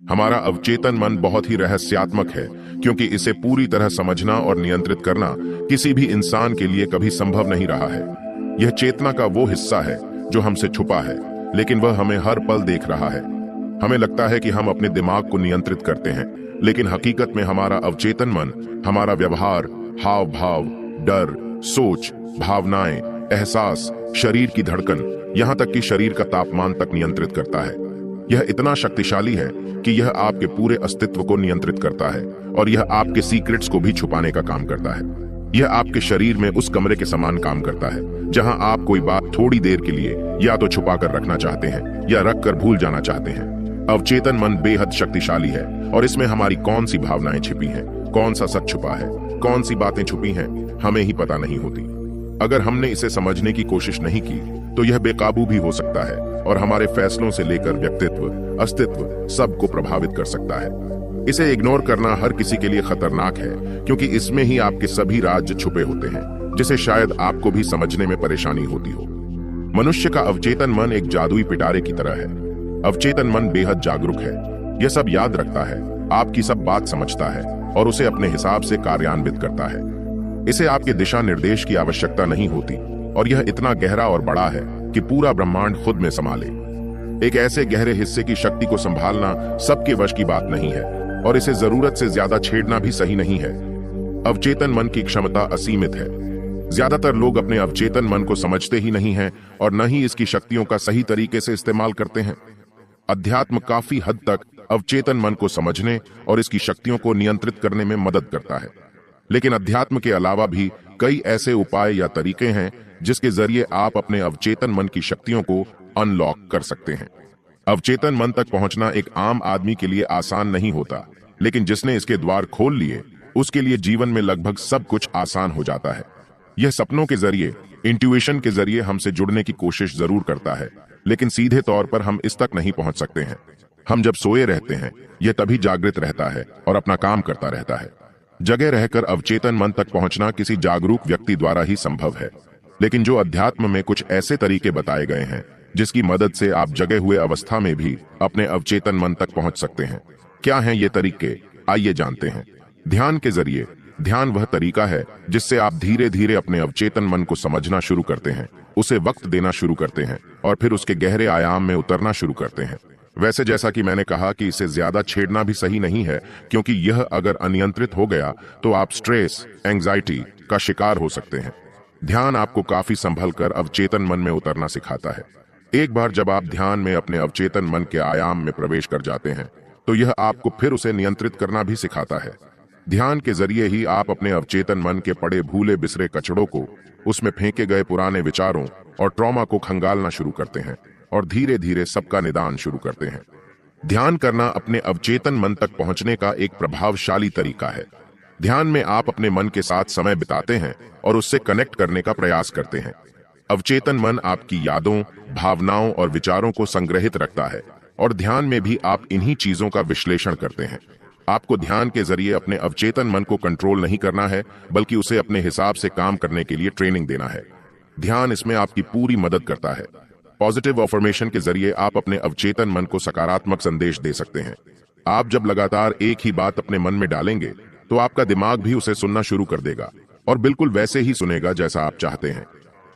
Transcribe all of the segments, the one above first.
हमारा अवचेतन मन बहुत ही रहस्यात्मक है, क्योंकि इसे पूरी तरह समझना और नियंत्रित करना किसी भी इंसान के लिए कभी संभव नहीं रहा है। यह चेतना का वो हिस्सा है जो हमसे छुपा है, लेकिन वह हमें हर पल देख रहा है। हमें लगता है कि हम अपने दिमाग को नियंत्रित करते हैं, लेकिन हकीकत में हमारा अवचेतन मन हमारा व्यवहार, हाव भाव, डर, सोच, भावनाएं, एहसास, शरीर की धड़कन, यहाँ तक कि शरीर का तापमान तक नियंत्रित करता है। यह इतना शक्तिशाली है कि यह आपके पूरे अस्तित्व को नियंत्रित करता है और यह आपके सीक्रेट्स को भी छुपाने का काम करता है। यह आपके शरीर में उस कमरे के समान काम करता है जहां आप कोई बात थोड़ी देर के लिए या तो छुपा कर रखना चाहते हैं या रख कर भूल जाना चाहते हैं। अवचेतन मन बेहद शक्तिशाली है और इसमें हमारी कौन सी भावनाएं छिपी हैं, कौन सा सच छुपा है, कौन सी बातें छुपी हैं, हमें ही पता नहीं होती। अगर हमने इसे समझने की कोशिश नहीं की तो यह बेकाबू भी हो सकता है और हमारे फैसलों से लेकर व्यक्तित्व, अस्तित्व सबको प्रभावित कर सकता है। इसे इग्नोर करना हर किसी के लिए खतरनाक है, क्योंकि इसमें ही आपके सभी राज छुपे होते हैं, जिसे शायद आपको भी समझने में परेशानी होती हो। मनुष्य का अवचेतन मन एक जादुई पिटारे की तरह है। अवचेतन मन बेहद जागरूक है, यह सब याद रखता है, आपकी सब बात समझता है और उसे अपने हिसाब से कार्यान्वित करता है। इसे आपके दिशा निर्देश की आवश्यकता नहीं होती और यह इतना गहरा और बड़ा है कि पूरा ब्रह्मांड खुद में समा ले। एक ऐसे गहरे हिस्से की शक्ति को संभालना सबके वश की बात नहीं है और इसे जरूरत से ज्यादा छेड़ना भी सही नहीं है। अवचेतन मन की क्षमता असीमित है। ज्यादातर लोग अपने अवचेतन मन को समझते ही नहीं हैं और न ही इसकी शक्तियों का सही तरीके से इस्तेमाल करते हैं। अध्यात्म काफी हद तक अवचेतन मन को समझने और इसकी शक्तियों को नियंत्रित करने में मदद करता है, लेकिन अध्यात्म के अलावा भी कई ऐसे उपाय या तरीके हैं जिसके जरिए आप अपने अवचेतन मन की शक्तियों को अनलॉक कर सकते हैं। अवचेतन मन तक पहुंचना एक आम आदमी के लिए आसान नहीं होता, लेकिन जिसने इसके द्वार खोल लिए उसके लिए जीवन में लगभग सब कुछ आसान हो जाता है। यह सपनों के जरिए, इंट्यूशन के जरिए हमसे जुड़ने की कोशिश जरूर करता है, लेकिन सीधे तौर पर हम इस तक नहीं पहुंच सकते हैं। हम जब सोए रहते हैं यह तभी जागृत रहता है और अपना काम करता रहता है। जगह रहकर अवचेतन मन तक पहुंचना किसी जागरूक व्यक्ति द्वारा ही संभव है, लेकिन जो अध्यात्म में कुछ ऐसे तरीके बताए गए हैं जिसकी मदद से आप जगे हुए अवस्था में भी अपने अवचेतन मन तक पहुंच सकते हैं। क्या हैं ये तरीके, आइए जानते हैं। ध्यान के जरिए। ध्यान वह तरीका है जिससे आप धीरे धीरे अपने अवचेतन मन को समझना शुरू करते हैं, उसे वक्त देना शुरू करते हैं और फिर उसके गहरे आयाम में उतरना शुरू करते हैं। वैसे जैसा कि मैंने कहा कि इसे ज्यादा छेड़ना भी सही नहीं है, क्योंकि यह अगर अनियंत्रित हो गया तो आप स्ट्रेस, एंजाइटी का शिकार हो सकते हैं। ध्यान आपको काफी संभल कर अवचेतन मन में उतरना सिखाता है। एक बार जब आप ध्यान में अपने अवचेतन मन के आयाम में प्रवेश कर जाते हैं तो यह आपको फिर उसे नियंत्रित करना भी सिखाता है। ध्यान के जरिए ही आप अपने अवचेतन मन के पड़े भूले बिसरे कचड़ों को, उसमें फेंके गए पुराने विचारों और ट्रॉमा को खंगालना शुरू करते हैं और धीरे धीरे सबका निदान शुरू करते हैं। ध्यान करना अपने अवचेतन मन तक पहुंचने का एक प्रभावशाली तरीका है। ध्यान में आप अपने मन के साथ समय बिताते हैं और उससे कनेक्ट करने का प्रयास करते हैं। अवचेतन मन आपकी यादों, भावनाओं और विचारों को संग्रहित रखता है और ध्यान में भी आप इन्हीं चीजों का विश्लेषण करते हैं। आपको ध्यान के जरिए अपने अवचेतन मन को कंट्रोल नहीं करना है, बल्कि उसे अपने हिसाब से काम करने के लिए ट्रेनिंग देना है। ध्यान इसमें आपकी पूरी मदद करता है। पॉजिटिव अफर्मेशन के जरिए आप अपने अवचेतन मन को सकारात्मक संदेश दे सकते हैं। आप जब लगातार एक ही बात अपने मन में डालेंगे तो आपका दिमाग भी उसे सुनना शुरू कर देगा और बिल्कुल वैसे ही सुनेगा जैसा आप चाहते हैं।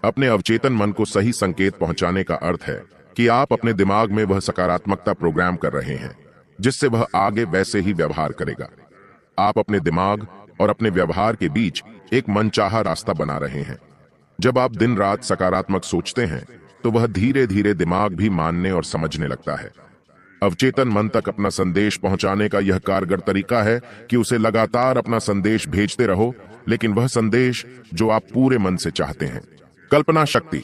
अपने अवचेतन मन को सही संकेत पहुंचाने का अर्थ है कि आप अपने दिमाग में वह सकारात्मकता प्रोग्राम कर रहे हैं जिससे वह आगे वैसे ही व्यवहार करेगा। आप अपने दिमाग और अपने व्यवहार के बीच एक मनचाहा रास्ता बना रहे हैं। जब आप दिन रात सकारात्मक सोचते हैं तो वह धीरे धीरे दिमाग भी मानने और समझने लगता है। अवचेतन मन तक अपना संदेश पहुंचाने का यह कारगर तरीका है कि उसे लगातार अपना संदेश भेजते रहो, लेकिन वह संदेश जो आप पूरे मन से चाहते हैं। कल्पना शक्ति।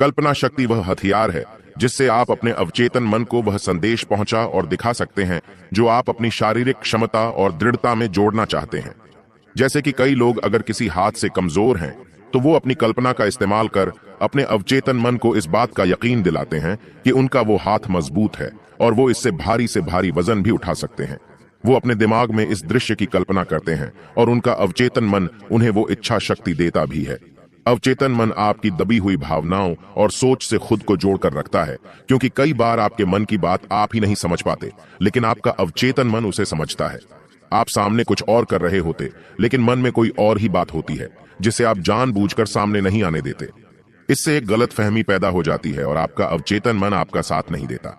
कल्पना शक्ति वह हथियार है जिससे आप अपने अवचेतन मन को वह संदेश पहुंचा और दिखा सकते हैं जो आप अपनी शारीरिक क्षमता और दृढ़ता में जोड़ना चाहते हैं। जैसे कि कई लोग अगर किसी हाथ से कमजोर हैं तो वो अपनी कल्पना का इस्तेमाल कर अपने अवचेतन मन को इस बात का यकीन दिलाते हैं कि उनका वो हाथ मजबूत है और वो इससे भारी से भारी वजन भी उठा सकते हैं। वो अपने दिमाग में इस दृश्य की कल्पना करते हैं और उनका अवचेतन मन उन्हें वो इच्छा शक्ति देता भी है। अवचेतन मन आपकी दबी हुई भावनाओं और सोच से खुद को जोड़कर रखता है, क्योंकि कई बार आपके मन की बात आप ही नहीं समझ पाते, लेकिन आपका अवचेतन मन उसे समझता है। आप सामने कुछ और कर रहे होते, लेकिन मन में कोई और ही बात होती है जिसे आप जानबूझकर सामने नहीं आने देते। इससे एक गलतफहमी पैदा हो जाती है और आपका अवचेतन मन आपका साथ नहीं देता।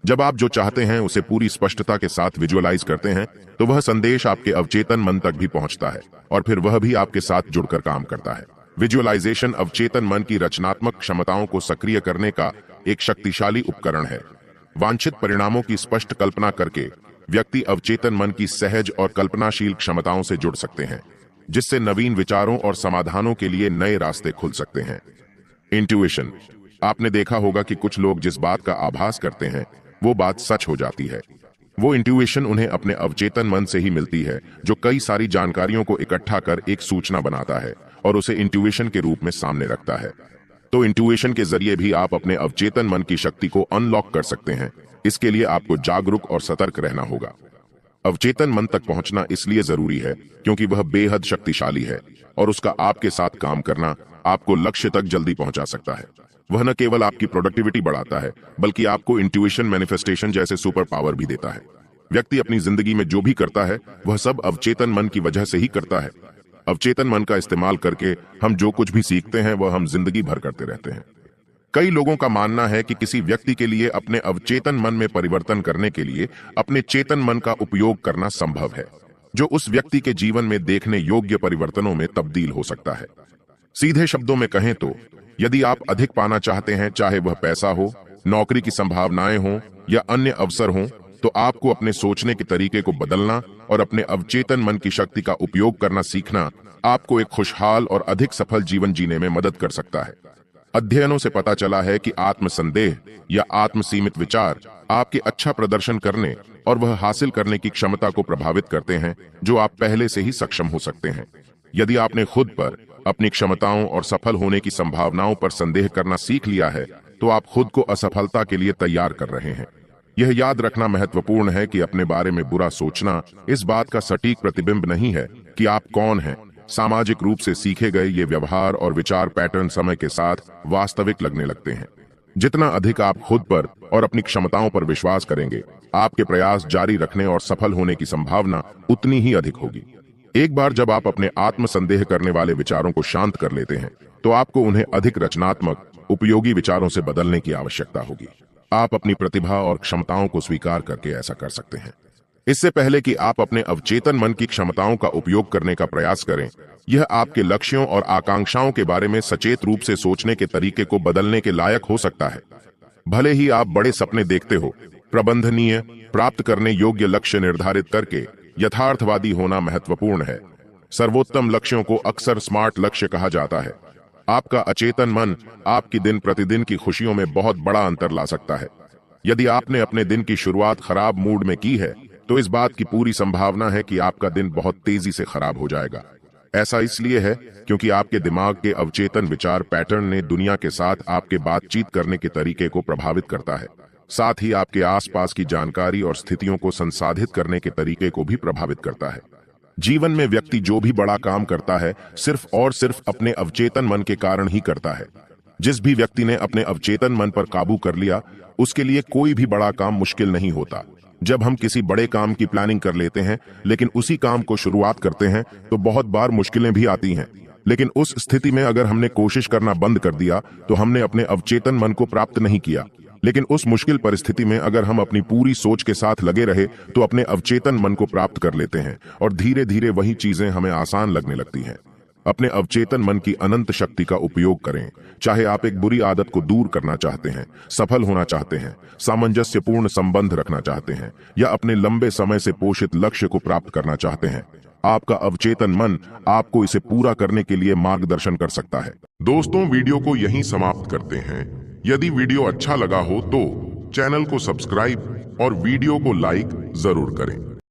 जब आप जो चाहते हैं उसे पूरी स्पष्टता के साथ विजुअलाइज करते हैं, तो वह संदेश आपके अवचेतन मन तक भी पहुंचता है और फिर वह भी आपके साथ जुड़कर काम करता है। विजुअलाइजेशन अवचेतन मन की रचनात्मक क्षमताओं को सक्रिय करने का एक शक्तिशाली उपकरण है। वांछित परिणामों की स्पष्ट कल्पना करके व्यक्ति अवचेतन मन की सहज और कल्पनाशील क्षमताओं से जुड़ सकते हैं, जिससे नवीन विचारों और समाधानों के लिए नए रास्ते खुल सकते हैं। इंट्यूशन। आपने देखा होगा कि कुछ लोग जिस बात का आभास करते हैं वो बात सच हो जाती है। वो इंट्यूशन उन्हें अपने अवचेतन मन से ही मिलती है, जो कई सारी जानकारियों को इकट्ठा कर एक सूचना बनाता है और उसे इंट्यूशन के रूप में सामने रखता है। तो इंट्यूशन के जरिए भी आप अपने अवचेतन मन की शक्ति को अनलॉक कर सकते हैं। इसके लिए आपको जागरूक और सतर्क रहना होगा। अवचेतन मन तक पहुंचना इसलिए जरूरी है क्योंकि वह बेहद शक्तिशाली है और उसका आपके साथ काम करना आपको लक्ष्य तक जल्दी पहुंचा सकता है। वह न केवल आपकी प्रोडक्टिविटी बढ़ाता है, बल्कि आपको इंट्यूशन मैनिफेस्टेशन जैसे सुपर पावर भी देता है। व्यक्ति अपनी जिंदगी में जो भी करता है वह सब अवचेतन मन की वजह से ही करता है। अवचेतन मन का इस्तेमाल करके हम जो कुछ भी सीखते हैं वह हम जिंदगी भर करते रहते हैं। कई लोगों का मानना है कि किसी व्यक्ति के लिए अपने अवचेतन मन में परिवर्तन करने के लिए अपने चेतन मन का उपयोग करना संभव है, जो उस व्यक्ति के जीवन में देखने योग्य परिवर्तनों में तब्दील हो सकता है। सीधे शब्दों में कहें तो यदि आप अधिक पाना चाहते हैं, चाहे वह पैसा हो, नौकरी की संभावनाएं हों या अन्य अवसर हों, तो आपको अपने सोचने के तरीके को बदलना और अपने अवचेतन मन की शक्ति का उपयोग करना सीखना आपको एक खुशहाल और अधिक सफल जीवन जीने में मदद कर सकता है। अध्ययनों से पता चला है कि आत्मसंदेह या आत्मसीमित विचार आपके अच्छा प्रदर्शन करने और वह हासिल करने की क्षमता को प्रभावित करते हैं, जो आप पहले से ही सक्षम हो सकते हैं। यदि आपने खुद पर, अपनी क्षमताओं और सफल होने की संभावनाओं पर संदेह करना सीख लिया है, तो आप खुद को असफलता के लिए तैयार कर रहे हैं। यह याद रखना महत्वपूर्ण है कि अपने बारे में बुरा सोचना इस बात का सटीक प्रतिबिंब नहीं है कि आप कौन हैं। सामाजिक रूप से सीखे गए ये व्यवहार और विचार पैटर्न समय के साथ वास्तविक लगने लगते हैं। जितना अधिक आप खुद पर और अपनी क्षमताओं पर विश्वास करेंगे, आपके प्रयास जारी रखने और सफल होने की संभावना उतनी ही अधिक होगी। एक बार जब आप अपने आत्मसंदेह करने वाले विचारों को शांत कर लेते हैं, तो आपको उन्हें अधिक रचनात्मक, उपयोगी विचारों से बदलने की आवश्यकता होगी। आप अपनी प्रतिभा और क्षमताओं को स्वीकार करके ऐसा कर सकते हैं। इससे पहले कि आप अपने अवचेतन मन की क्षमताओं का उपयोग करने का प्रयास करें, यह आपके लक्ष्यों और आकांक्षाओं के बारे में सचेत रूप से सोचने के तरीके को बदलने के लायक हो सकता है। भले ही आप बड़े सपने देखते हो, प्रबंधनीय, प्राप्त करने योग्य लक्ष्य निर्धारित करके यथार्थवादी होना महत्वपूर्ण है। सर्वोत्तम लक्ष्यों को अक्सर स्मार्ट लक्ष्य कहा जाता है। आपका अचेतन मन आपकी दिन प्रतिदिन की खुशियों में बहुत बड़ा अंतर ला सकता है। यदि आपने अपने दिन की शुरुआत खराब मूड में की है, तो इस बात की पूरी संभावना है कि आपका दिन बहुत तेजी से खराब हो जाएगा। ऐसा इसलिए है क्योंकि आपके दिमाग के अवचेतन विचार पैटर्न ने दुनिया के साथ आपके बातचीत करने के तरीके को प्रभावित करता है। साथ ही आपके आसपास की जानकारी और स्थितियों को संसाधित करने के तरीके को भी प्रभावित करता है। जीवन में व्यक्ति जो भी बड़ा काम करता है, सिर्फ और सिर्फ अपने अवचेतन मन के कारण ही करता है। जिस भी व्यक्ति ने अपने अवचेतन मन पर काबू कर लिया, उसके लिए कोई भी बड़ा काम मुश्किल नहीं होता। जब हम किसी बड़े काम की प्लानिंग कर लेते हैं, लेकिन उसी काम को शुरुआत करते हैं, तो बहुत बार मुश्किलें भी आती हैं। लेकिन उस स्थिति में अगर हमने कोशिश करना बंद कर दिया, तो हमने अपने अवचेतन मन को प्राप्त नहीं किया। लेकिन उस मुश्किल परिस्थिति में अगर हम अपनी पूरी सोच के साथ लगे रहे, तो अपने अवचेतन मन को प्राप्त कर लेते हैं और धीरे धीरे वही चीजें हमें आसान लगने लगती हैं। अपने अवचेतन मन की अनंत शक्ति का उपयोग करें। चाहे आप एक बुरी आदत को दूर करना चाहते हैं, सफल होना चाहते हैं, सामंजस्यपूर्ण संबंध रखना चाहते हैं या अपने लंबे समय से पोषित लक्ष्य को प्राप्त करना चाहते हैं, आपका अवचेतन मन आपको इसे पूरा करने के लिए मार्गदर्शन कर सकता है। दोस्तों, वीडियो को यहीं समाप्त करते हैं। यदि वीडियो अच्छा लगा हो तो चैनल को सब्सक्राइब और वीडियो को लाइक जरूर करें।